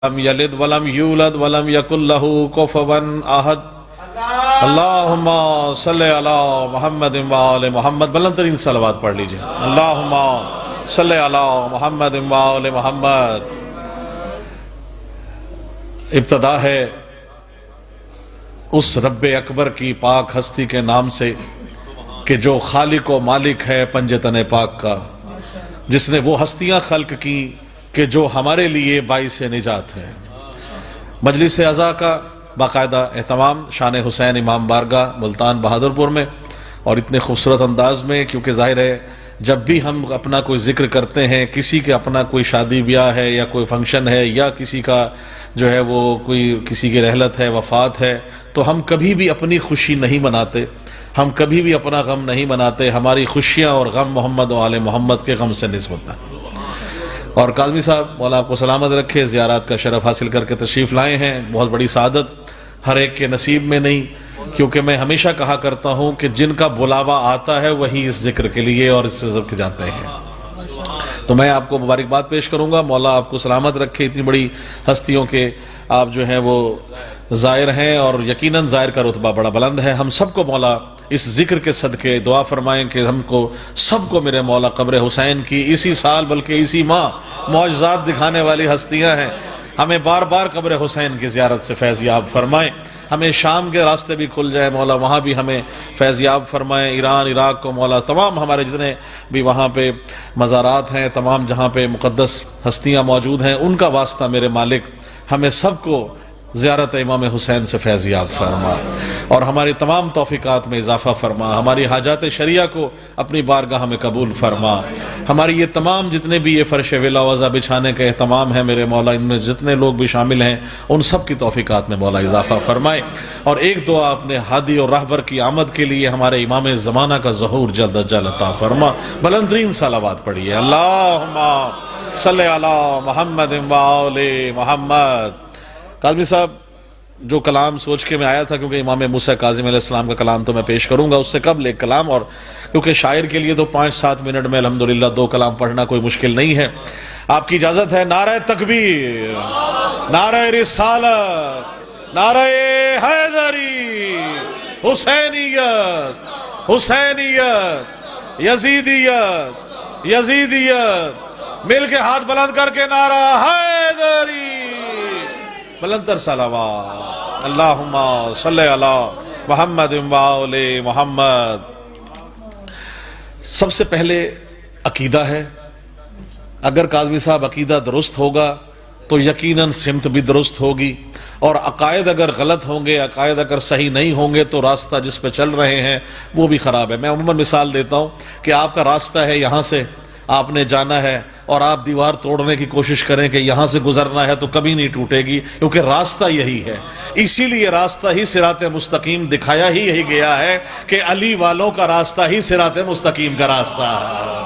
لم یلد ولم یولد ولم یکن لہ کفوا احد اللہم صلی علی محمد وآل محمد. بلند ترین صلوات پڑھ لیجئے. اللہم صلی علی محمد وآل محمد. ابتدا ہے اس رب اکبر کی پاک ہستی کے نام سے کہ جو خالق و مالک ہے پنجتن پاک کا، جس نے وہ ہستیاں خلق کی کہ جو ہمارے لیے باعث نجات ہے. مجلس عزا کا باقاعدہ اہتمام شان حسین امام بارگاہ ملتان بہادرپور میں، اور اتنے خوبصورت انداز میں، کیونکہ ظاہر ہے جب بھی ہم اپنا کوئی ذکر کرتے ہیں، کسی کے اپنا کوئی شادی بیاہ ہے یا کوئی فنکشن ہے یا کسی کا جو ہے وہ کوئی کسی کی رحلت ہے، وفات ہے، تو ہم کبھی بھی اپنی خوشی نہیں مناتے، ہم کبھی بھی اپنا غم نہیں مناتے. ہماری خوشیاں اور غم محمد و آل محمد کے غم سے نسبت ہے. اور کاظمی صاحب مولا آپ کو سلامت رکھے، زیارات کا شرف حاصل کر کے تشریف لائے ہیں. بہت بڑی سعادت، ہر ایک کے نصیب میں نہیں، کیونکہ میں ہمیشہ کہا کرتا ہوں کہ جن کا بلاوا آتا ہے وہی اس ذکر کے لیے اور اس سے ذکر جاتے ہیں. تو میں آپ کو مبارکباد پیش کروں گا. مولا آپ کو سلامت رکھے. اتنی بڑی ہستیوں کے آپ جو ہیں وہ زائر ہیں، اور یقیناً زائر کا رتبہ بڑا بلند ہے. ہم سب کو مولا اس ذکر کے صدقے دعا فرمائیں کہ ہم کو سب کو میرے مولا قبر حسین کی اسی سال بلکہ اسی ماہ معجزات دکھانے والی ہستیاں ہیں، ہمیں بار بار قبر حسین کی زیارت سے فیض یاب فرمائیں. ہمیں شام کے راستے بھی کھل جائے مولا، وہاں بھی ہمیں فیض یاب فرمائیں. ایران عراق کو مولا، تمام ہمارے جتنے بھی وہاں پہ مزارات ہیں، تمام جہاں پہ مقدس ہستیاں موجود ہیں، ان کا واسطہ میرے مالک ہمیں سب کو زیارت امام حسین سے فیض یاب فرما، اور ہماری تمام توفیقات میں اضافہ فرما. ہماری حاجات شریعہ کو اپنی بارگاہ میں قبول فرما. ہماری یہ تمام جتنے بھی یہ فرش ولا وضع بچھانے کا اہتمام ہے میرے مولا، ان میں جتنے لوگ بھی شامل ہیں ان سب کی توفیقات میں مولا اضافہ فرمائے. اور ایک دعا اپنے ہادی اور راہبر کی آمد کے لیے ہمارے امام زمانہ کا ظہور جلد از جلد عطا فرما. بلند ترین صلوات پڑھیے. اللہم صلی علی محمد وآل محمد. کاظمی صاحب جو کلام سوچ کے میں آیا تھا، کیونکہ امام موسیٰ کاظم علیہ السلام کا کلام تو میں پیش کروں گا، اس سے قبل ایک کلام، اور کیونکہ شاعر کے لیے تو 5-7 منٹ میں الحمدللہ 2 کلام پڑھنا کوئی مشکل نہیں ہے. آپ کی اجازت ہے. نعرہ تکبیر، نعرہ رسالت، نعرہ حیدری، حسینیت، حسینیت، یزیدیت، یزیدیت، مل کے ہاتھ بلند کر کے نعرہ حیدری. بلندر صلوات. اللہم صلی علی محمد وآل محمد. سب سے پہلے عقیدہ ہے. اگر کاظمی صاحب عقیدہ درست ہوگا تو یقیناً سمت بھی درست ہوگی، اور عقائد اگر غلط ہوں گے، عقائد اگر صحیح نہیں ہوں گے تو راستہ جس پہ چل رہے ہیں وہ بھی خراب ہے. میں عموماً مثال دیتا ہوں کہ آپ کا راستہ ہے، یہاں سے آپ نے جانا ہے، اور آپ دیوار توڑنے کی کوشش کریں کہ یہاں سے گزرنا ہے تو کبھی نہیں ٹوٹے گی، کیونکہ راستہ یہی ہے. اسی لیے راستہ ہی صراط مستقیم دکھایا ہی یہی گیا ہے کہ علی والوں کا راستہ ہی صراط مستقیم کا راستہ ہے.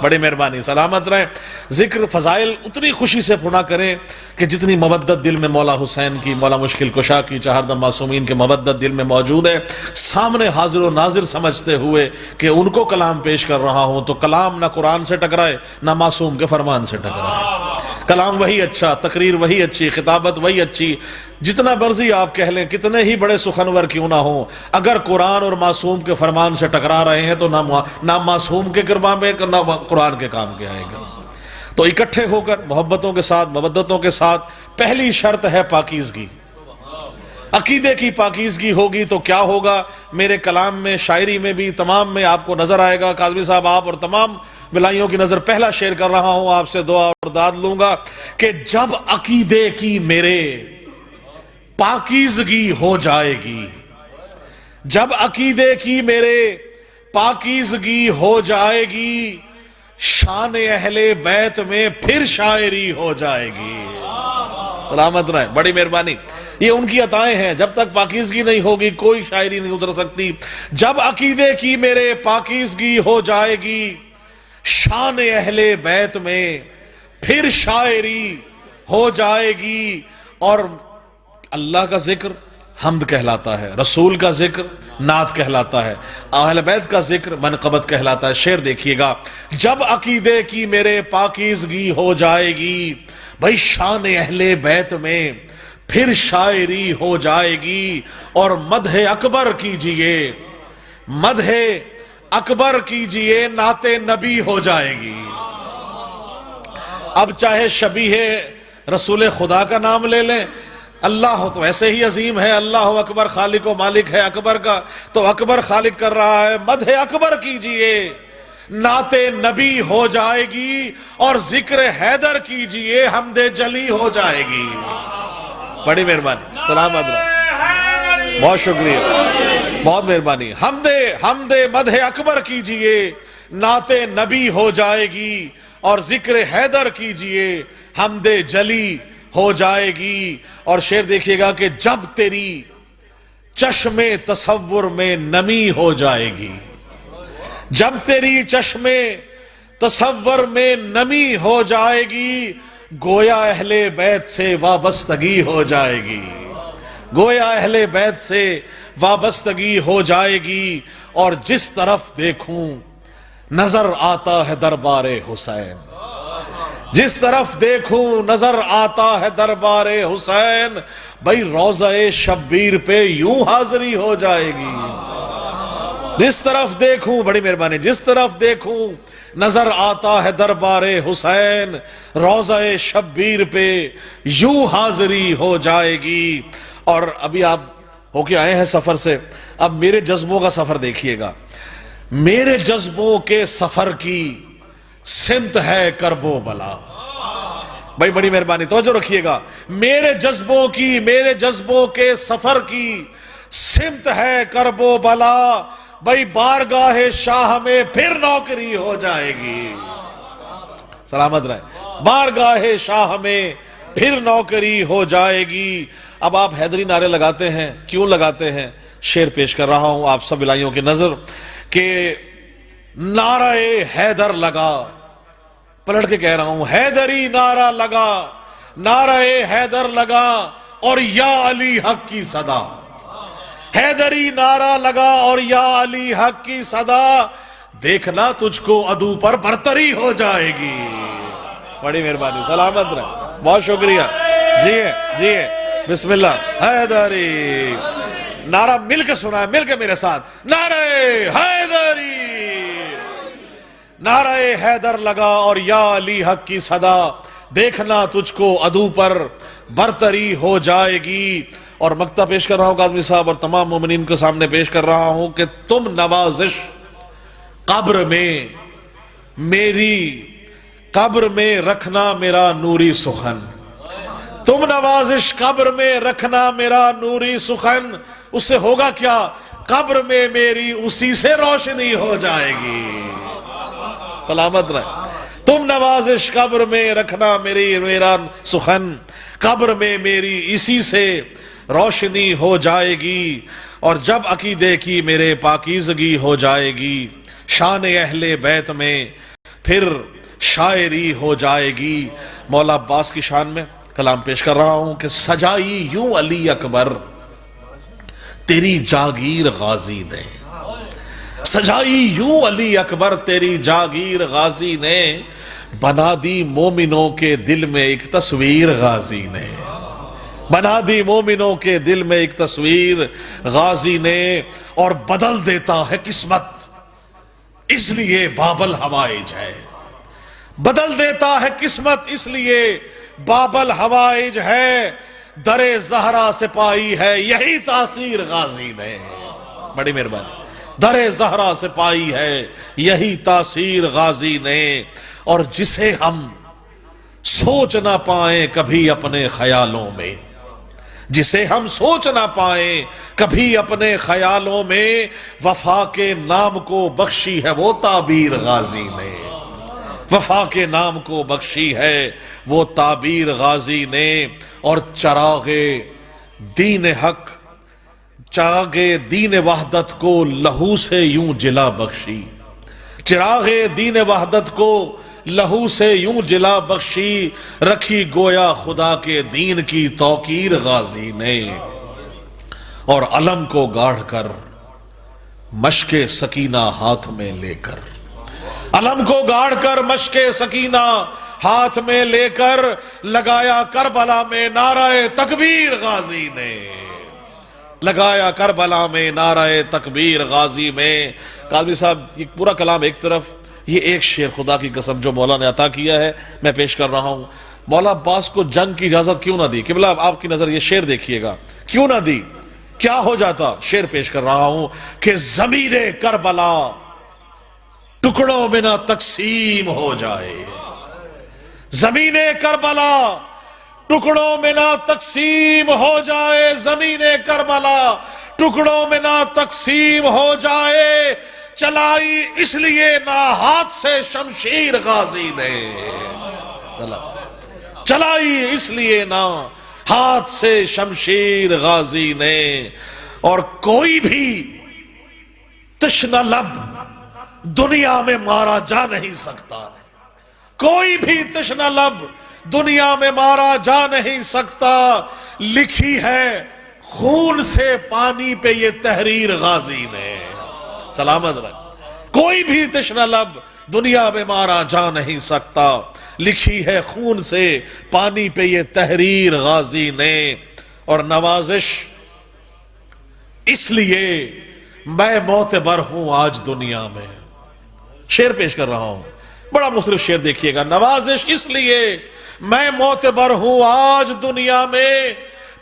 بڑی مہربانی، سلامت رہیں. ذکر فضائل اتنی خوشی سے پڑھا کریں کہ جتنی مودت دل میں مولا حسین کی، مولا مشکل کشا کی، چہاردم معصومین کے مودت دل میں موجود ہے، سامنے حاضر و ناظر سمجھتے ہوئے کہ ان کو کلام پیش کر رہا ہوں تو کلام نہ قرآن سے ٹکرائے نہ معصوم کے فرمان سے ٹکرائے. کلام وہی اچھا، تقریر وہی اچھی، خطابت وہی اچھی، جتنا مرضی آپ کہہ لیں، کتنے ہی بڑے سخنور کیوں نہ ہوں، اگر قرآن اور معصوم کے فرمان سے ٹکرا رہے ہیں تو نہ معصوم کے کام میں نہ قرآن کے کام کے آئے گا. تو اکٹھے ہو کر محبتوں کے ساتھ، مودتوں کے ساتھ، پہلی شرط ہے پاکیزگی. عقیدے کی پاکیزگی ہوگی تو کیا ہوگا؟ میرے کلام میں، شاعری میں بھی، تمام میں آپ کو نظر آئے گا. کاظمی صاحب آپ اور تمام بلائیوں کی نظر پہلا شعر کر رہا ہوں، آپ سے دعا اور داد لوں گا کہ جب عقیدے کی میرے پاکیزگی ہو جائے گی، جب عقیدے کی میرے پاکیزگی ہو جائے گی، شان اہل بیت میں پھر شاعری ہو جائے گی. سلامت رہیں. بڑی مہربانی. یہ ان کی عطائیں ہیں. جب تک پاکیزگی نہیں ہوگی کوئی شاعری نہیں اتر سکتی. جب عقیدے کی میرے پاکیزگی ہو جائے گی، شان اہل بیت میں پھر شاعری ہو جائے گی. اور اللہ کا ذکر، حمد کہلاتا ہے، رسول کا ذکر نعت کہلاتا ہے، اہل بیت کا ذکر منقبت کہلاتا ہے۔ شعر دیکھیے گا، جب عقیدے کی میرے پاکیزگی ہو جائے گی، بھائی شان اہل بیت میں پھر شاعری ہو جائے گی، اور مدح اکبر کیجئے، مدح اکبر کیجئے، نعت نبی ہو جائے گی۔ اب چاہے شبیہ رسول خدا کا نام لے لیں، اللہ تو ایسے ہی عظیم ہے، اللہ اکبر، خالق و مالک ہے اکبر کا، تو اکبر خالق کر رہا ہے، مدح اکبر کیجئے، نعت نبی ہو جائے گی، اور ذکر حیدر کیجئے، حمد جلی ہو جائے گی۔ بڑی مہربانی، سلام حضرت، بہت شکریہ، بہت مہربانی۔ حمد مدح اکبر کیجئے، نعت نبی ہو جائے گی، اور ذکر حیدر کیجئے، حمد جلی ہو جائے گی۔ اور شعر دیکھیے گا کہ جب تیری چشم تصور میں نمی ہو جائے گی، جب تیری چشم تصور میں نمی ہو جائے گی، گویا اہل بیت سے وابستگی ہو جائے گی، گویا اہل بیت سے وابستگی ہو جائے گی۔ اور جس طرف دیکھوں نظر آتا ہے دربار حسین، جس طرف دیکھوں نظر آتا ہے دربار حسین، بھائی روضہ شبیر پہ یوں حاضری ہو جائے گی۔ جس طرف دیکھوں، بڑی مہربانی، جس طرف دیکھوں نظر آتا ہے دربار حسین، روضہ شبیر پہ یوں حاضری ہو جائے گی۔ اور ابھی آپ ہو کے آئے ہیں سفر سے، اب میرے جذبوں کا سفر دیکھیے گا، میرے جذبوں کے سفر کی سمت ہے کرب و بلا۔ بھائی بڑی مہربانی توجہ رکھیے گا، میرے جذبوں کے سفر کی سمت ہے کرب و بلا، بھائی بارگاہ شاہ میں پھر نوکری ہو جائے گی۔ سلامت رہے، بارگاہ شاہ میں پھر نوکری ہو جائے گی۔ اب آپ حیدری نعرے لگاتے ہیں، کیوں لگاتے ہیں؟ شعر پیش کر رہا ہوں آپ سب الہیوں کی نظر کہ نعرہ حیدر لگا، پلٹ کے کہہ رہا ہوں، حیدری نعرہ لگا، نعرہ حیدر لگا، اور یا علی حق کی صدا، حیدری نعرہ لگا اور یا علی حق کی صدا، دیکھنا تجھ کو عدو پر برتری ہو جائے گی۔ بڑی مہربانی، سلامت رہے، بہت شکریہ، جی بسم اللہ۔ حیدری نعرہ مل کے سنا ہے، مل کے میرے ساتھ، نعرہ حیدری، نعرہ حیدر لگا اور یا علی حق کی صدا، دیکھنا تجھ کو عدو پر برتری ہو جائے گی۔ اور مقطع پیش کر رہا ہوں قاضمی صاحب اور تمام مومنین کے سامنے پیش کر رہا ہوں کہ تم نوازش قبر میں میری، قبر میں رکھنا میرا نوری سخن، تم نوازش قبر میں رکھنا میرا نوری سخن، اس سے ہوگا کیا؟ قبر میں میری اسی سے روشنی ہو جائے گی۔ سلامت رہے، تم نوازش قبر میں رکھنا میرا سخن، قبر میں میری اسی سے روشنی ہو جائے گی۔ اور جب عقیدے کی میرے پاکیزگی ہو جائے گی، شان اہل بیت میں پھر شاعری ہو جائے گی۔ مولا عباس کی شان میں کلام پیش کر رہا ہوں کہ سجائی یوں علی اکبر تیری جاگیر غازی نے، سجائی یوں علی اکبر تیری جاگیر غازی نے، بنا دی مومنوں کے دل میں ایک تصویر غازی نے، بنا دی مومنوں کے دل میں ایک تصویر غازی نے، اور بدل دیتا ہے قسمت اس لیے بابل حوائج ہے، بدل دیتا ہے قسمت اس لیے بابل حوائج ہے، در زہرا سے پائی ہے یہی تاثیر غازی نے۔ بڑی مہربانی، در زہرا سے پائی ہے یہی تاثیر غازی نے، اور جسے ہم سوچ نہ پائیں کبھی اپنے خیالوں میں، جسے ہم سوچ نہ پائیں کبھی اپنے خیالوں میں، وفا کے نام کو بخشی ہے وہ تعبیر غازی نے، وفا کے نام کو بخشی ہے وہ تعبیر غازی نے، اور چراغ دین حق، چراغ دین وحدت کو لہو سے یوں جلا بخشی، چراغ دین وحدت کو لہو سے یوں جلا بخشی، رکھی گویا خدا کے دین کی توقیر غازی نے۔ اور علم کو گاڑ کر مشق سکینہ ہاتھ میں لے کر، علم کو گاڑ کر مشق سکینہ ہاتھ میں لے کر لگایا کربلا میں نعرہ تکبیر غازی نے، لگایا کربلا میں نعرہ تکبیر غازی میں۔ قاضی صاحب یہ پورا کلام ایک طرف، یہ ایک شعر خدا کی قسم جو مولا نے عطا کیا ہے میں پیش کر رہا ہوں۔ مولا عباس کو جنگ کی اجازت کیوں نہ دی؟ قبلہ آپ کی نظر یہ شعر دیکھیے گا، کیوں نہ دی؟ کیا ہو جاتا؟ شعر پیش کر رہا ہوں کہ ضمیر کربلا ٹکڑوں میں نہ تقسیم ہو جائے، زمین کربلا ٹکڑوں میں نہ تقسیم ہو جائے، زمین کربلا ٹکڑوں میں نہ تقسیم ہو جائے، چلائی اس لیے نہ ہاتھ سے شمشیر غازی نے، چلائی اس لیے نہ ہاتھ سے شمشیر غازی نے۔ اور کوئی بھی تشنہ لب دنیا میں مارا جا نہیں سکتا، کوئی بھی تشنہ لب دنیا میں مارا جا نہیں سکتا، لکھی ہے خون سے پانی پہ یہ تحریر غازی نے، سلامت رہے۔ کوئی بھی تشنہ لب دنیا میں مارا جا نہیں سکتا، لکھی ہے خون سے پانی پہ یہ تحریر غازی نے۔ اور نوازش اس لیے میں معتبر ہوں آج دنیا میں، شعر پیش کر رہا ہوں، بڑا مختلف شعر دیکھیے گا۔ نوازش اس لیے میں معتبر ہوں آج دنیا میں،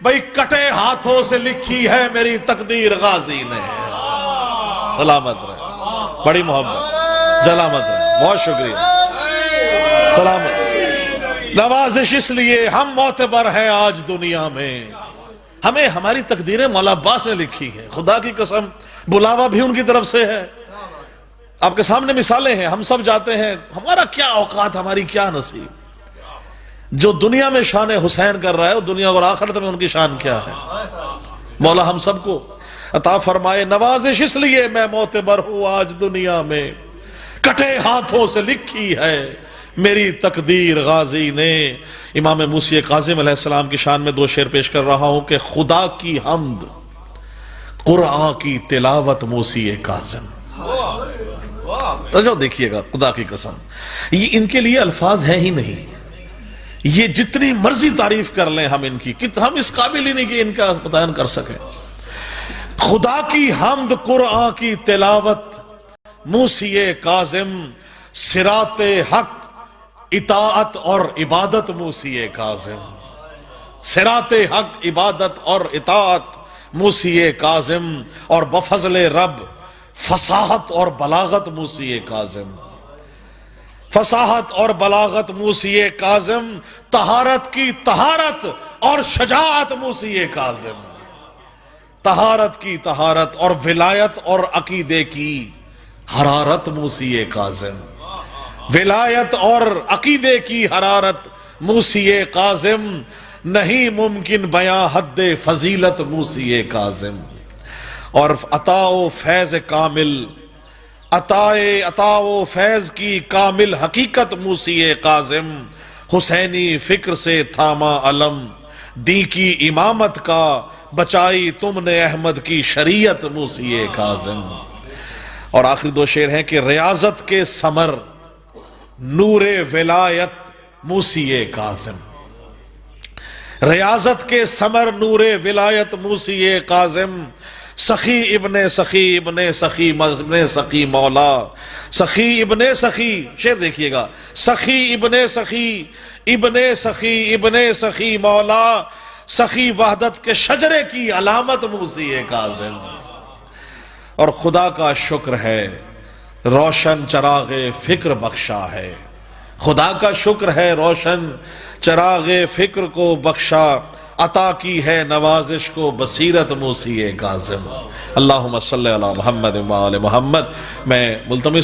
بھئی کٹے ہاتھوں سے لکھی ہے میری تقدیر غازی نے، سلامت رہے، بڑی محبت، سلامت رہے، بہت شکریہ، سلامت۔ نوازش اس لیے ہم معتبر ہیں آج دنیا میں، ہمیں ہماری تقدیریں مولا عباس نے لکھی ہیں، خدا کی قسم بلاوا بھی ان کی طرف سے ہے۔ آپ کے سامنے مثالیں ہیں، ہم سب جاتے ہیں، ہمارا کیا اوقات، ہماری کیا نصیب۔ جو دنیا میں شان حسین کر رہا ہے وہ دنیا اور آخرت میں ان کی شان کیا ہے، مولا ہم سب کو عطا فرمائے۔ نوازش اس لیے میں معتبر ہوں آج دنیا میں، کٹے ہاتھوں سے لکھی ہے میری تقدیر غازی نے۔ امام موسی کاظم علیہ السلام کی شان میں دو شعر پیش کر رہا ہوں کہ خدا کی حمد قرآن کی تلاوت موسی کاظم، تو دیکھیے گا خدا کی قسم، یہ ان کے لیے الفاظ ہیں ہی نہیں، یہ جتنی مرضی تعریف کر لیں ہم ان کی، ہم اس قابل ہی نہیں کہ ان کا بیان کر سکیں۔ خدا کی حمد قرآن کی تلاوت موسی کاظم، صراط حق اطاعت اور عبادت موسی کاظم، صراط حق عبادت اور اطاعت موسی کاظم، اور بفضل رب فصاحت اور بلاغت موسی کاظم، فصاحت اور بلاغت موسی کاظم، طہارت کی طہارت اور شجاعت موسی کاظم، طہارت کی طہارت اور ولایت اور عقیدے کی حرارت موسی کاظم، ولایت اور عقیدے کی حرارت موسی کاظم، نہیں ممکن بیاں حد فضیلت موسی کاظم، اور عطا و فیض کامل، عطا و فیض کی کامل حقیقت موسی کاظم، حسینی فکر سے تھاما علم، دی کی امامت کا بچائی تم نے احمد کی شریعت موسی کاظم۔ اور آخری دو شعر ہیں کہ ریاضت کے ثمر نور ولایت موسی کاظم، ریاضت کے ثمر نور ولایت موسی کاظم، سخی ابن سخی ابن سخی ابن سخی مولا، سخی ابن سخی، شعر دیکھیے گا، سخی ابن سخی ابن سخی ابن سخی مولا، سخی وحدت کے شجرے کی علامت موسی کاظم۔ اور خدا کا شکر ہے روشن چراغ فکر بخشا ہے، خدا کا شکر ہے روشن چراغ فکر کو بخشا، عطا کی ہے نوازش کو بصیرت موسی کاظم۔ اللہم صلی علی محمد و آل محمد۔ میں ملتمس